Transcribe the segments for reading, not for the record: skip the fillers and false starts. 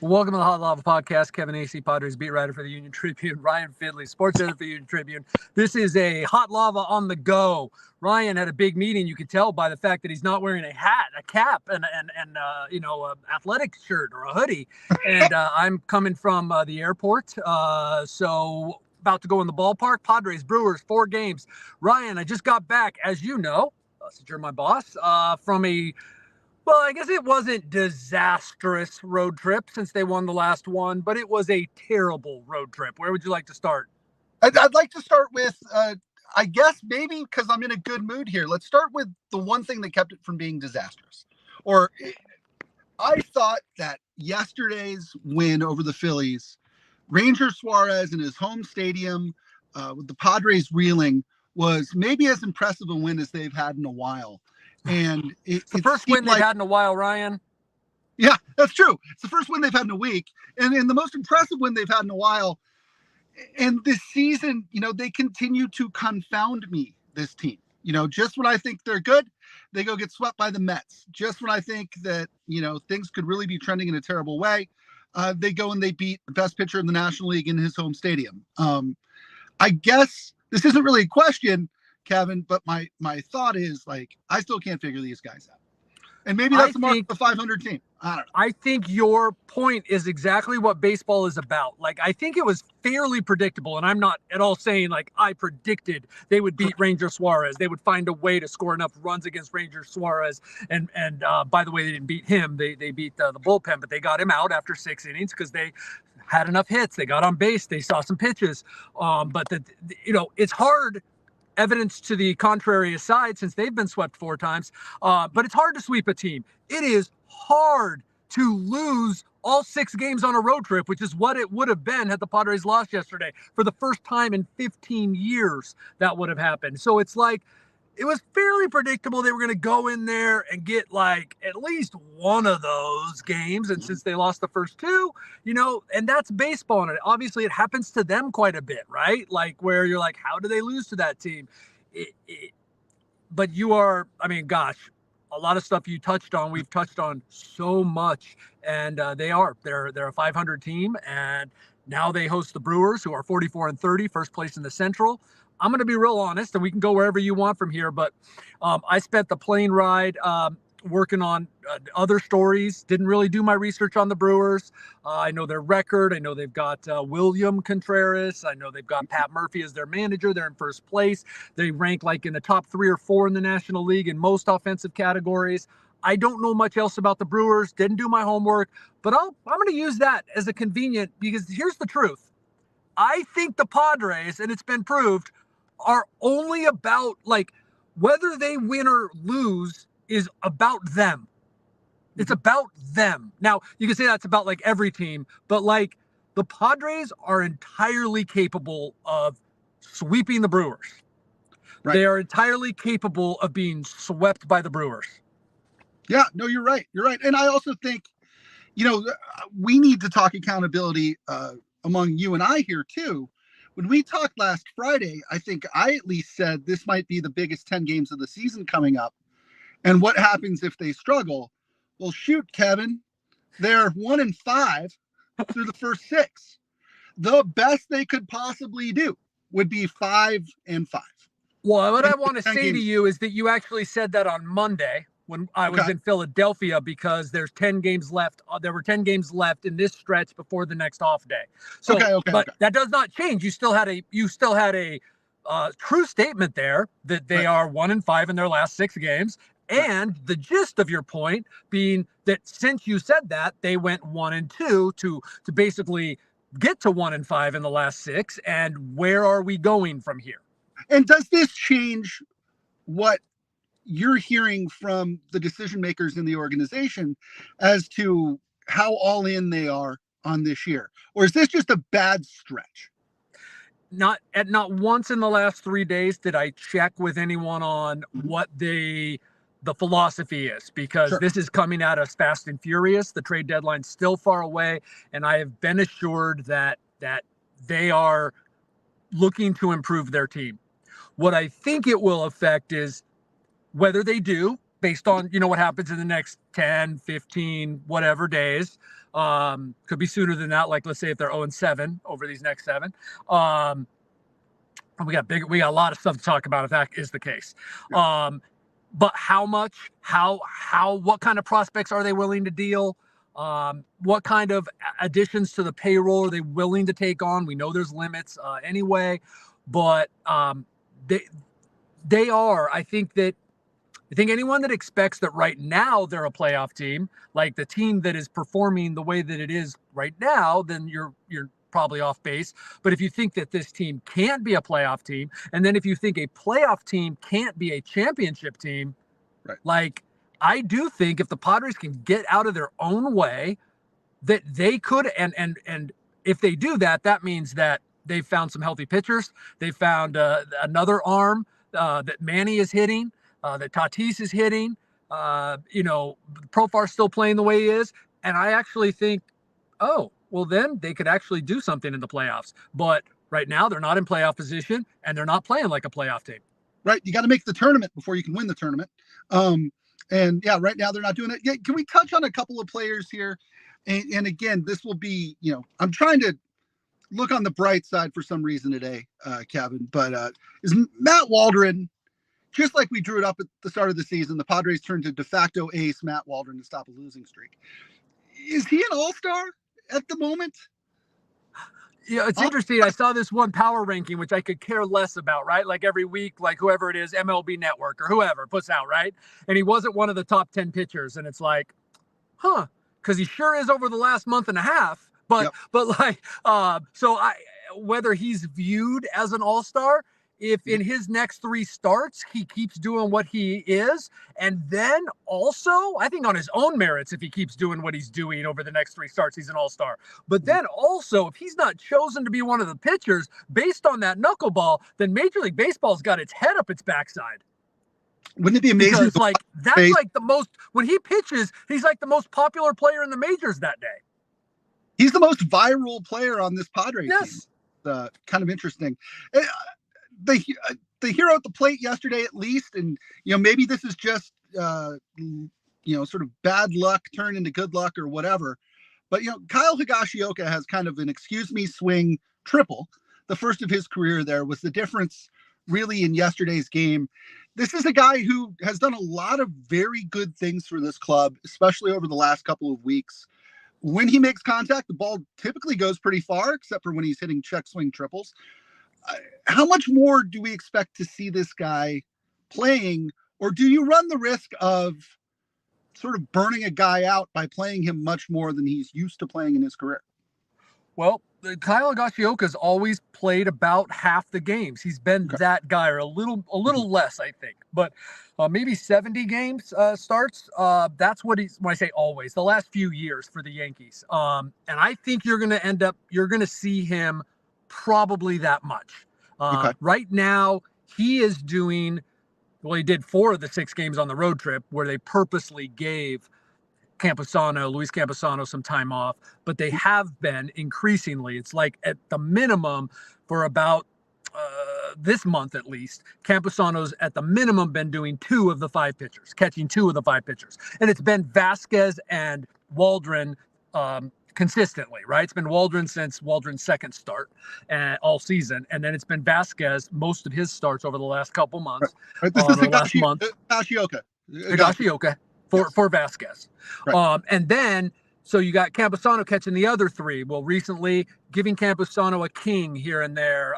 Welcome to the Hot Lava Podcast. Kevin Acee, Padres beat writer for the Union-Tribune. Ryan Finley, sports editor for the Union-Tribune. This is a Hot Lava on the go. Ryan had a big meeting. You could tell by the fact that he's not wearing a hat, a cap, and athletic shirt or a hoodie. And I'm coming from the airport, so about to go in the ballpark. Padres, Brewers, 4 games. Ryan, I just got back, as you know, since you're my boss, from well, I guess it wasn't disastrous road trip since they won the last one, but it was a terrible road trip. Where would you like to start? I'd like to start with, I guess maybe because I'm in a good mood here. Let's start with the one thing that kept it from being disastrous. I thought that yesterday's win over the Phillies, Ranger Suarez in his home stadium, with the Padres reeling, was maybe as impressive a win as they've had in a while. And it's the first win they've had in a while, Ryan. Yeah, that's true. It's the first win they've had in a week, and the most impressive win they've had in a while. And this season, they continue to confound me, this team. Just when I think they're good, they go get swept by the Mets. Just when I think that, things could really be trending in a terrible way, they go and they beat the best pitcher in the National League in his home stadium. I guess this isn't really a question, Kevin, but my thought is, I still can't figure these guys out. And maybe that's the mark of the 500 team. I don't know. I think your point is exactly what baseball is about. I think it was fairly predictable, and I'm not at all saying I predicted they would beat Ranger Suarez. They would find a way to score enough runs against Ranger Suarez. And by the way, they didn't beat him. They beat the bullpen, but they got him out after 6 innings because they had enough hits. They got on base. They saw some pitches. But it's hard. Evidence to the contrary aside, since they've been swept 4 times, but it's hard to sweep a team. It is hard to lose all 6 games on a road trip, which is what it would have been had the Padres lost yesterday. For the first time in 15 years, that would have happened. So it's it was fairly predictable they were going to go in there and get at least one of those games. And since they lost the first 2, and that's baseball. And obviously it happens to them quite a bit, right? Where you're how do they lose to that team? But you are, gosh, a lot of stuff you touched on, we've touched on so much, and they're a 500 team. And now they host the Brewers, who are 44-30, first place in the Central. I'm going to be real honest, and we can go wherever you want from here, but I spent the plane ride working on other stories, didn't really do my research on the Brewers. I know their record. I know they've got William Contreras. I know they've got Pat Murphy as their manager. They're in first place. They rank in the top 3 or 4 in the National League in most offensive categories. I don't know much else about the Brewers, didn't do my homework, but I'm going to use that as a convenient, because here's the truth. I think the Padres, and it's been proved, are only about whether they win or lose is about them. It's about them. Now, you can say that's about every team, but the Padres are entirely capable of sweeping the Brewers. Right. They are entirely capable of being swept by the Brewers. Yeah, no, you're right. You're right. And I also think, we need to talk accountability among you and I here too. When we talked last Friday, I think I at least said this might be the biggest 10 games of the season coming up. And what happens if they struggle? Well, shoot, Kevin, they're 1-5 through the first 6. The best they could possibly do would be 5-5. Well, what I want to say to you is that you actually said that on Monday when I was in Philadelphia, because there's 10 games left. There were 10 games left in this stretch before the next off day. So, but that does not change. You still had a true statement there that they are 1-5 in their last 6 games. And the gist of your point being that since you said that, they went 1-2 to basically get to 1-5 in the last 6. And where are we going from here? And does this change what you're hearing from the decision makers in the organization as to how all in they are on this year? Or is this just a bad stretch? Not once in the last 3 days did I check with anyone on what the philosophy is, because this is coming at us fast and furious. The trade deadline's still far away, and I have been assured that they are looking to improve their team. What I think it will affect is whether they do, based on, what happens in the next 10, 15, whatever days. Could be sooner than that. Like, let's say if they're 0-7 over these next 7. We got a lot of stuff to talk about if that is the case. Yeah. But how much, what kind of prospects are they willing to deal? What kind of additions to the payroll are they willing to take on? We know there's limits anyway, but they are. I think anyone that expects that right now they're a playoff team, like the team that is performing the way that it is right now, then you're probably off base. But if you think that this team can't be a playoff team, and then if you think a playoff team can't be a championship team, right. Like I do think if the Padres can get out of their own way, that they could, and if they do that, that means that they've found some healthy pitchers. They found another arm that Manny is hitting, that Tatis is hitting. Profar's still playing the way he is, and I actually think, well, then they could actually do something in the playoffs. But right now, they're not in playoff position, and they're not playing like a playoff team. Right. You got to make the tournament before you can win the tournament. And yeah, right now they're not doing it. Yeah, can we touch on a couple of players here? And again, this will be, I'm trying to look on the bright side for some reason today, Kevin. But is Matt Waldron, just like we drew it up at the start of the season, the Padres turned to de facto ace Matt Waldron to stop a losing streak. Is he an all-star at the moment? Yeah, it's interesting. I saw this one power ranking, which I could care less about, right? Like every week, like whoever it is, MLB Network or whoever puts out, right? And he wasn't one of the top 10 pitchers. And it's like, because he sure is over the last month and a half. But whether he's viewed as an all-star, if in his next 3 starts, he keeps doing what he is, and then also, I think on his own merits, if he keeps doing what he's doing over the next 3 starts, he's an all-star. But then also, if he's not chosen to be one of the pitchers based on that knuckleball, then Major League Baseball's got its head up its backside. Wouldn't it be amazing? Because, that's like the most, when he pitches, he's like the most popular player in the majors that day. He's the most viral player on this Padres yes. team. Kind of interesting. They hero at the plate yesterday, at least, and maybe this is just sort of bad luck turned into good luck or whatever. But Kyle Higashioka has kind of an excuse me swing triple. The first of his career there was the difference really in yesterday's game. This is a guy who has done a lot of very good things for this club, especially over the last couple of weeks. When he makes contact, the ball typically goes pretty far, except for when he's hitting check swing triples. How much more do we expect to see this guy playing, or do you run the risk of sort of burning a guy out by playing him much more than he's used to playing in his career? Well, Kyle Higashioka's always played about half the games. He's been that guy, or a little less, I think, but maybe 70 games starts. That's what when I say always, the last few years for the Yankees. And I think you're going to see him probably that much. Right now, he is doing, he did 4 of the 6 games on the road trip where they purposely gave Luis Campusano some time off, but they have been increasingly, it's like at the minimum for about this month at least, Campusano's at the minimum been doing 2 of the 5 pitchers, catching 2 of the 5 pitchers. And it's been Vasquez and Waldron consistently, right? It's been Waldron since Waldron's second start all season. And then it's been Vasquez most of his starts over the last couple months. Right. This is Higashioka for Vasquez. Right. And then, so you got Campusano catching the other 3. Well, recently giving Campusano a king here and there.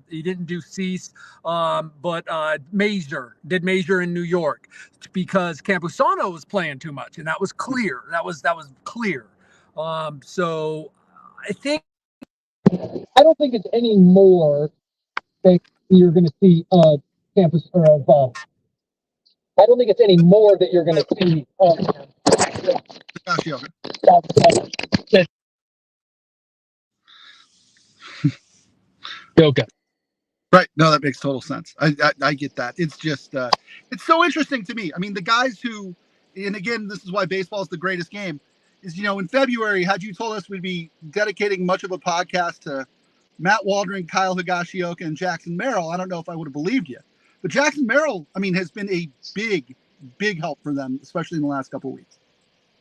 He didn't do Cease, but Major in New York because Campusano was playing too much, and that was clear. That was clear. So I don't think it's any more that you're going to see campus or I don't think it's any more that you're going to see. Okay. Right. No, that makes total sense. I get that. It's just, it's so interesting to me. I mean, the guys who, and again, this is why baseball is the greatest game, is, in February, had you told us we'd be dedicating much of a podcast to Matt Waldron, Kyle Higashioka, and Jackson Merrill, I don't know if I would have believed you. But Jackson Merrill, I mean, has been a big, big help for them, especially in the last couple of weeks.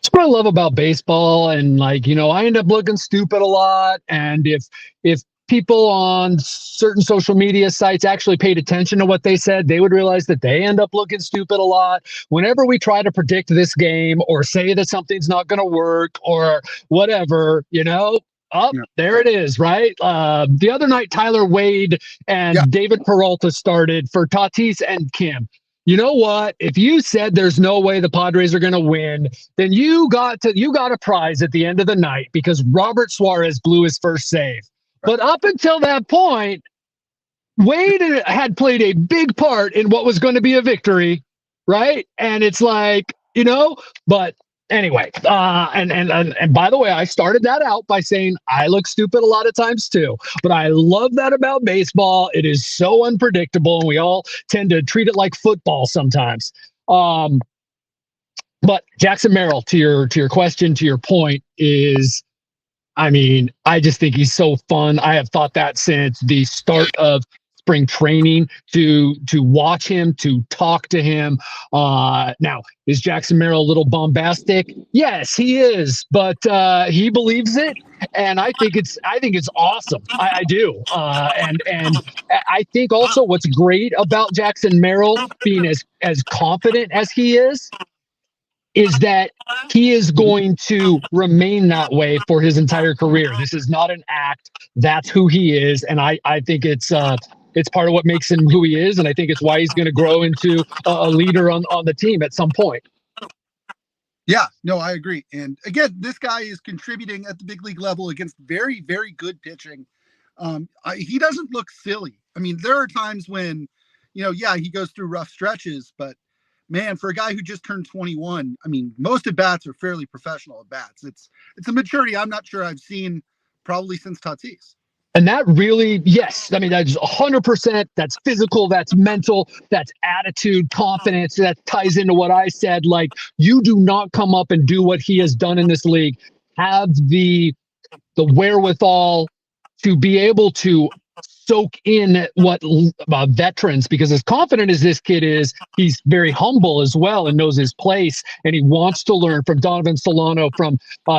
That's what I love about baseball. And like, I end up looking stupid a lot. And if people on certain social media sites actually paid attention to what they said, they would realize that they end up looking stupid a lot. Whenever we try to predict this game or say that something's not going to work or whatever, there it is, right? The other night, Tyler Wade and David Peralta started for Tatis and Kim. You know what? If you said there's no way the Padres are going to win, then you got a prize at the end of the night because Robert Suarez blew his first save. But up until that point, Wade had played a big part in what was going to be a victory, right? And it's like, but anyway, and by the way, I started that out by saying I look stupid a lot of times too, but I love that about baseball. It is so unpredictable, and we all tend to treat it like football sometimes. But Jackson Merrill, to your question, to your point, is, I just think he's so fun. I have thought that since the start of spring training to watch him, to talk to him. Now, is Jackson Merrill a little bombastic? Yes, he is, but he believes it, and I think it's awesome. I do, and I think also what's great about Jackson Merrill being as confident as he is that he is going to remain that way for his entire career. This is not an act. That's who he is. And I think it's part of what makes him who he is. And I think it's why he's going to grow into a leader on the team at some point. Yeah, no, I agree. And again, this guy is contributing at the big league level against very, very good pitching. He doesn't look silly. There are times when, he goes through rough stretches, but man, for a guy who just turned 21, most at bats are fairly professional at bats. It's a maturity I'm not sure I've seen probably since Tatis. And that really, yes, that's 100%. That's physical, that's mental, that's attitude, confidence. That ties into what I said. Like, you do not come up and do what he has done in this league. Have the wherewithal to be able to soak in what veterans, because as confident as this kid is, he's very humble as well and knows his place, and he wants to learn from Donovan Solano, from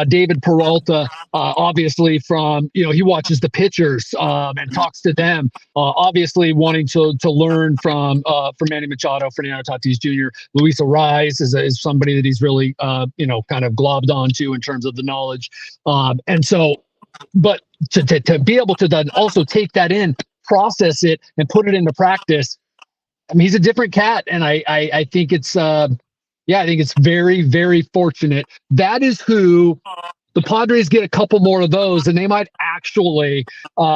David Peralta, obviously from, he watches the pitchers and talks to them, obviously wanting to learn from Manny Machado, Fernando Tatis Jr. Luis Ariz is somebody that he's really kind of globbed onto in terms of the knowledge, and so but to be able to then also take that in, process it, and put it into practice, he's a different cat, and I think it's I think it's very, very fortunate. That is who the Padres get a couple more of those, and they might actually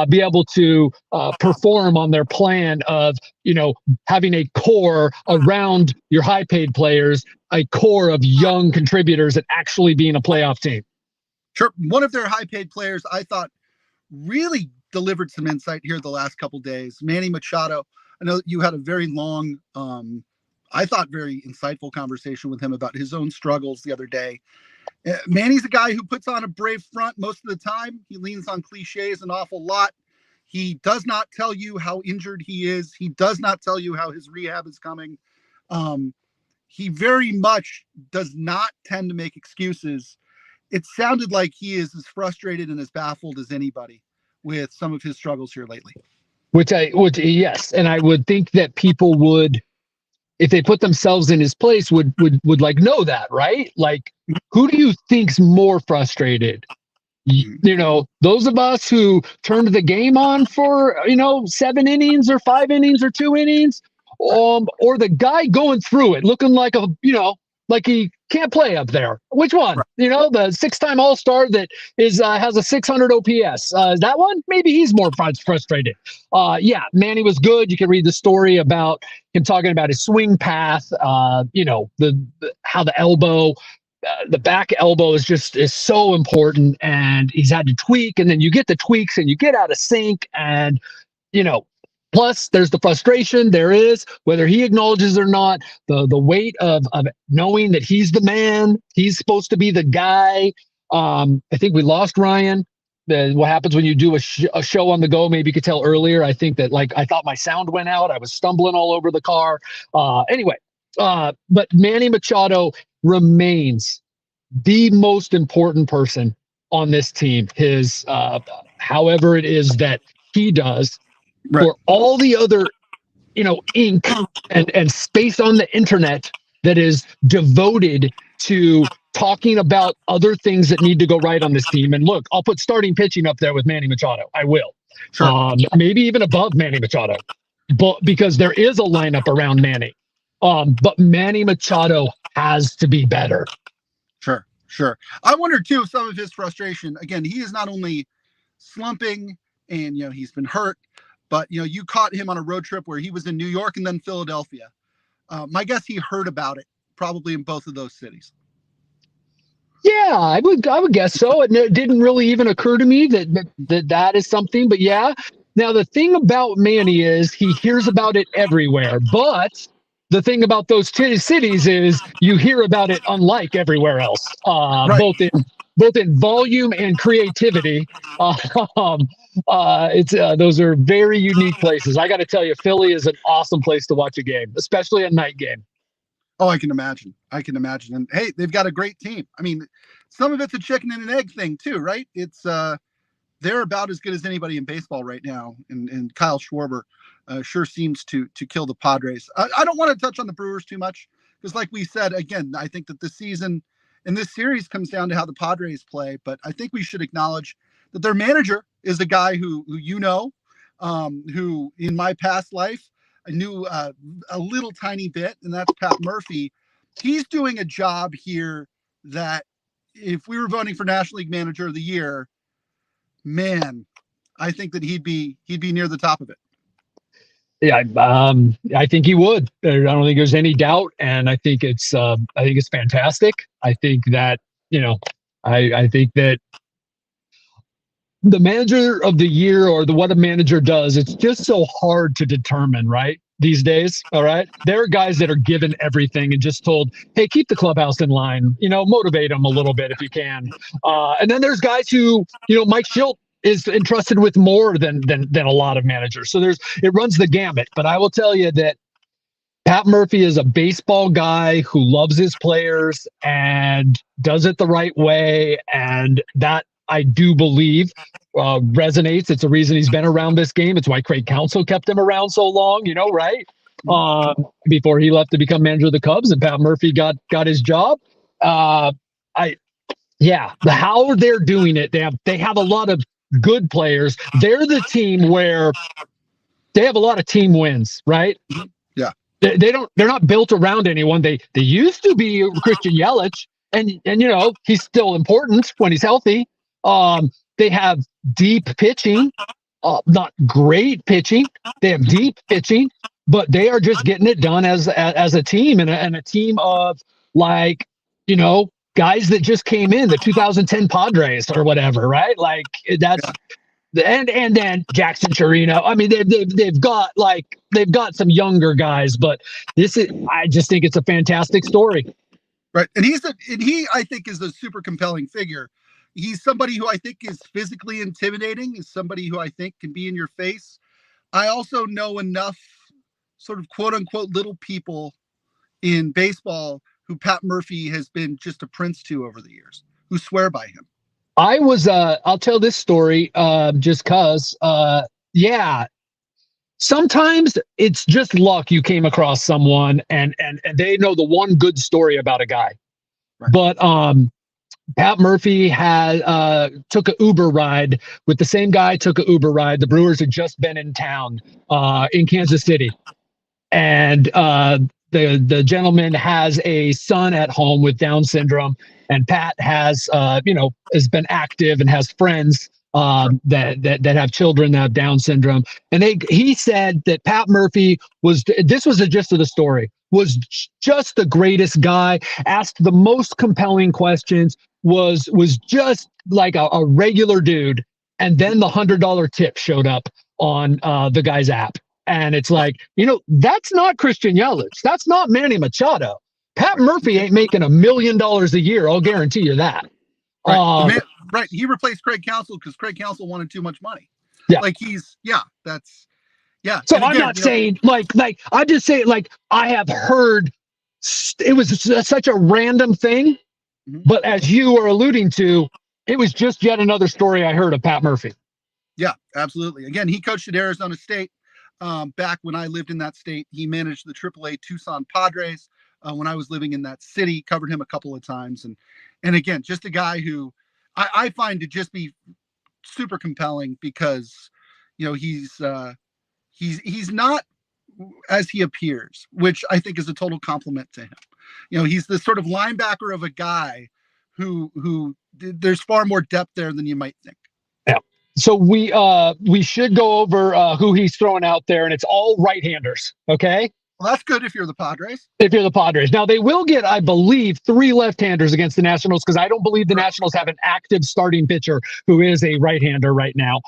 be able to perform on their plan of having a core around your high-paid players, a core of young contributors, and actually being a playoff team. Sure. One of their high-paid players, I thought, really delivered some insight here the last couple of days. Manny Machado. I know you had a very long, I thought very insightful conversation with him about his own struggles the other day. Manny's a guy who puts on a brave front most of the time. He leans on cliches an awful lot. He does not tell you how injured he is. He does not tell you how his rehab is coming. He very much does not tend to make excuses. It sounded like he is as frustrated and as baffled as anybody with some of his struggles here lately. Which yes. And I would think that people would, if they put themselves in his place, would like know that, right? Like, who do you think's more frustrated? Those of us who turned the game on for, 7 innings or 5 innings or 2 innings, or the guy going through it looking like like he can't play up there. Which one? Right. The 6-time All-Star that has a 600 OPS. That one? Maybe he's more frustrated. Manny was good. You can read the story about him talking about his swing path. How the elbow, the back elbow is so important, and he's had to tweak. And then you get the tweaks, and you get out of sync, and plus, there's the frustration. There is, whether he acknowledges or not, the weight of knowing that he's the man. He's supposed to be the guy. I think we lost Ryan. What happens when you do a show on the go? Maybe you could tell earlier. I think that I thought my sound went out. I was stumbling all over the car. Anyway, But Manny Machado remains the most important person on this team. His, however it is that he does, Right. for all the other, ink and space on the internet that is devoted to talking about other things that need to go right on this team. And look, I'll put starting pitching up there with Manny Machado. I will. Sure. Maybe even above Manny Machado, but because there is a lineup around Manny. But Manny Machado has to be better. Sure. I wonder too if some of his frustration, again, he is not only slumping and he's been hurt, but you caught him on a road trip where he was in New York and then Philadelphia. My guess he heard about it probably in both of those cities. Yeah, I would guess so. It didn't really even occur to me that is something, but yeah. Now the thing about Manny is he hears about it everywhere, but the thing about those cities is you hear about it unlike everywhere else, Right. both in volume and creativity. Those are very unique places. I got to tell you, Philly is an awesome place to watch a game, especially a night game. Oh, I can imagine. And hey, they've got a great team. I mean, some of it's a chicken and an egg thing too, right? It's they're about as good as anybody in baseball right now, and Kyle Schwarber sure seems to kill the Padres. I don't want to touch on the Brewers too much because, like we said, again, I think that the season and this series comes down to how the Padres play. But I think we should acknowledge that their manager is a guy who who in my past life I knew a little tiny bit, and that's Pat Murphy. He's doing a job here that if we were voting for National League Manager of the Year, man, I think that he'd be near the top of it. Yeah, I think he would. I don't think there's any doubt, and I think it's fantastic. I think that I think that the manager of the year or what a manager does, it's just so hard to determine, right? These days, all right. There are guys that are given everything and just told, "Hey, keep the clubhouse in line. Motivate them a little bit if you can." And then there's guys who, Mike Schilt is entrusted with more than a lot of managers. So it runs the gamut. But I will tell you that Pat Murphy is a baseball guy who loves his players and does it the right way, and that I do believe resonates. It's the reason he's been around this game. It's why Craig Counsell kept him around so long, right? Before he left to become manager of the Cubs, and Pat Murphy got his job. How they're doing it. They have a lot of good players. They're the team where they have a lot of team wins, right? Yeah. They're not built around anyone. They used to be Christian Yelich, and he's still important when he's healthy. They have deep pitching, not great pitching. They have deep pitching, but they are just getting it done as a team and a team of guys that just came in, the 2010 Padres or whatever, right? Like that's and then Jackson Chirino. I mean, they've got some younger guys, but I just think it's a fantastic story. Right, and he I think is a super compelling figure. He's somebody who I think is physically intimidating. Is somebody who I think can be in your face. I also know enough sort of quote unquote little people in baseball who Pat Murphy has been just a prince to over the years, who swear by him. I'll tell this story just cause, sometimes it's just luck you came across someone and they know the one good story about a guy. Right. But Pat Murphy took an Uber ride with the same guy, The Brewers had just been in town in Kansas City. And the gentleman has a son at home with Down syndrome. And Pat has been active and has friends that have children that have Down syndrome. And he said that Pat Murphy this was the gist of the story, was just the greatest guy, asked the most compelling questions, was just like a regular dude. And then the $100 tip showed up on the guy's app. And it's like, that's not Christian Yelich. That's not Manny Machado. Pat Murphy ain't making $1 million a year. I'll guarantee you that. Right. Right. He replaced Craig Counsell because Craig Counsell wanted too much money. Yeah. That's. So I'm not saying I'm just saying I have heard it was such a random thing. Mhm. But as you were alluding to, it was just yet another story I heard of Pat Murphy. Yeah, absolutely. Again, he coached at Arizona State. Back when I lived in that state, he managed the AAA Tucson Padres. When I was living in that city, covered him a couple of times, and again, just a guy who I find to just be super compelling because he's not as he appears, which I think is a total compliment to him. He's this sort of linebacker of a guy who there's far more depth there than you might think. Yeah. So we should go over who he's throwing out there, and it's all right-handers. Okay. Well, that's good if you're the Padres. If you're the Padres. Now, they will get, I believe, 3 left-handers against the Nationals because I don't believe the Nationals have an active starting pitcher who is a right-hander right now.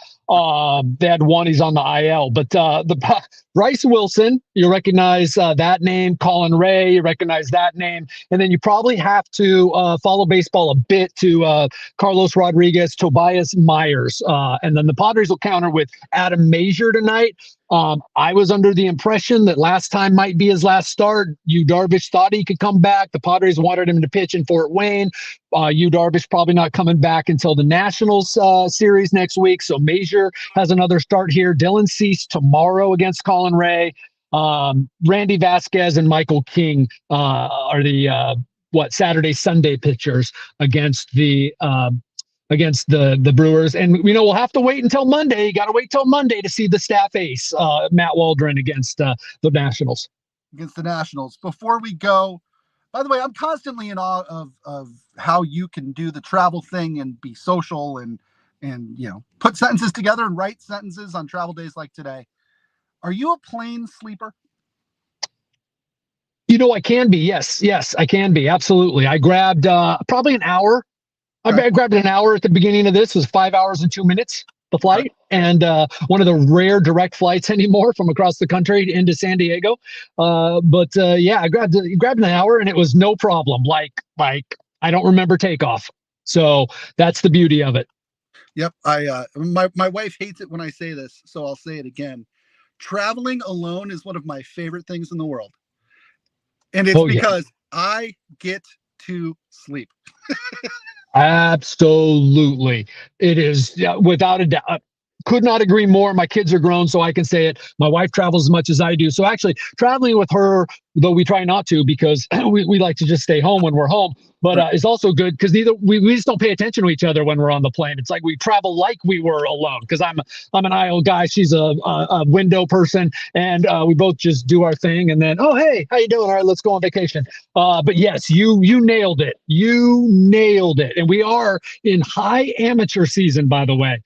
They had one, he's on the IL. But the Bryce Wilson, you recognize that name. Colin Ray, you recognize that name. And then you probably have to follow baseball a bit to Carlos Rodriguez, Tobias Myers. And then the Padres will counter with Adam Mazier tonight. I was under the impression that last time might be his last start. Yu Darvish thought he could come back. The Padres wanted him to pitch in Fort Wayne. Yu Darvish probably not coming back until the Nationals series next week. So Mazier has another start here. Dylan Cease tomorrow against Colin Ray. Randy Vasquez and Michael King are the Saturday, Sunday pitchers against the Brewers. And we'll have to wait until Monday. You got to wait till Monday to see the staff ace, Matt Waldron, against the Nationals. Against the Nationals. Before we go, by the way, I'm constantly in awe of how you can do the travel thing and be social and put sentences together and write sentences on travel days like today. Are you a plane sleeper? I can be. Yes, I can be. Absolutely. I grabbed probably an hour. I grabbed an hour at the beginning of this. It was 5 hours and 2 minutes, the flight, and one of the rare direct flights anymore from across the country into San Diego. I grabbed an hour, and it was no problem. Like I don't remember takeoff. So that's the beauty of it. Yep. My wife hates it when I say this, so I'll say it again. Traveling alone is one of my favorite things in the world. And it's because I get to sleep. Absolutely. It is without a doubt. Could not agree more. My kids are grown, so I can say it. My wife travels as much as I do. So actually traveling with her, though we try not to because we like to just stay home when we're home, but it's also good because we just don't pay attention to each other when we're on the plane. It's like we travel like we were alone because I'm an aisle guy. She's a window person, and we both just do our thing. And then, oh, hey, how you doing? All right, let's go on vacation. But yes, you nailed it. You nailed it. And we are in high amateur season, by the way.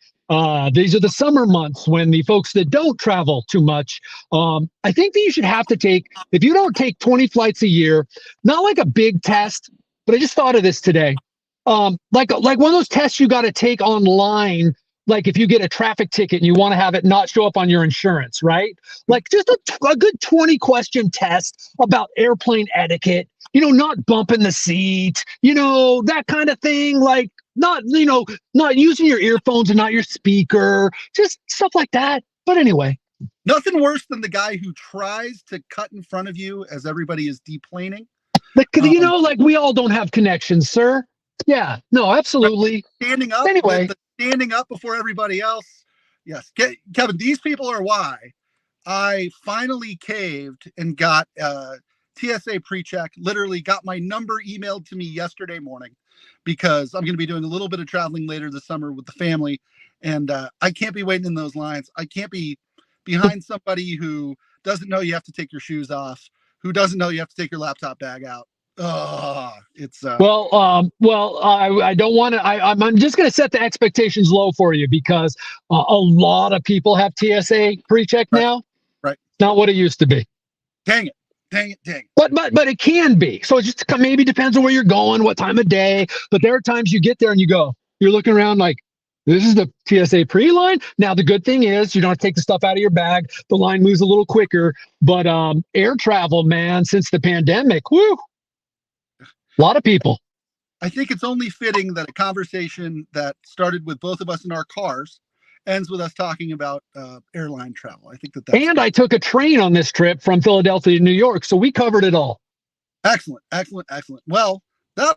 These are the summer months when the folks that don't travel too much, I think that you should have to take, if you don't take 20 flights a year, not like a big test, but I just thought of this today. Like one of those tests you got to take online, like if you get a traffic ticket and you want to have it not show up on your insurance, right? Like just a good 20 question test about airplane etiquette, not bumping the seat, that kind of thing. Like, not using your earphones and not your speaker, just stuff like that. But anyway. Nothing worse than the guy who tries to cut in front of you as everybody is deplaning. Like, we all don't have connections, sir. Yeah, no, absolutely. Standing up, anyway. Standing up before everybody else. Yes. Kevin, these people are why I finally caved and got TSA pre-check, literally got my number emailed to me yesterday morning because I'm going to be doing a little bit of traveling later this summer with the family. And I can't be waiting in those lines. I can't be behind somebody who doesn't know you have to take your shoes off, who doesn't know you have to take your laptop bag out. It's I don't want to. I'm just going to set the expectations low for you because a lot of people have TSA pre-check now. Right. Not what it used to be. Dang it. But it can be. So it just maybe depends on where you're going, what time of day. But there are times you get there and you're looking around like, this is the TSA pre-line. Now, the good thing is you don't have to take the stuff out of your bag. The line moves a little quicker. But air travel, man, since the pandemic, woo, a lot of people. I think it's only fitting that a conversation that started with both of us in our cars ends with us talking about airline travel. I think that's and I took a train on this trip from Philadelphia to New York, so we covered it all. Excellent, excellent, excellent. Well, that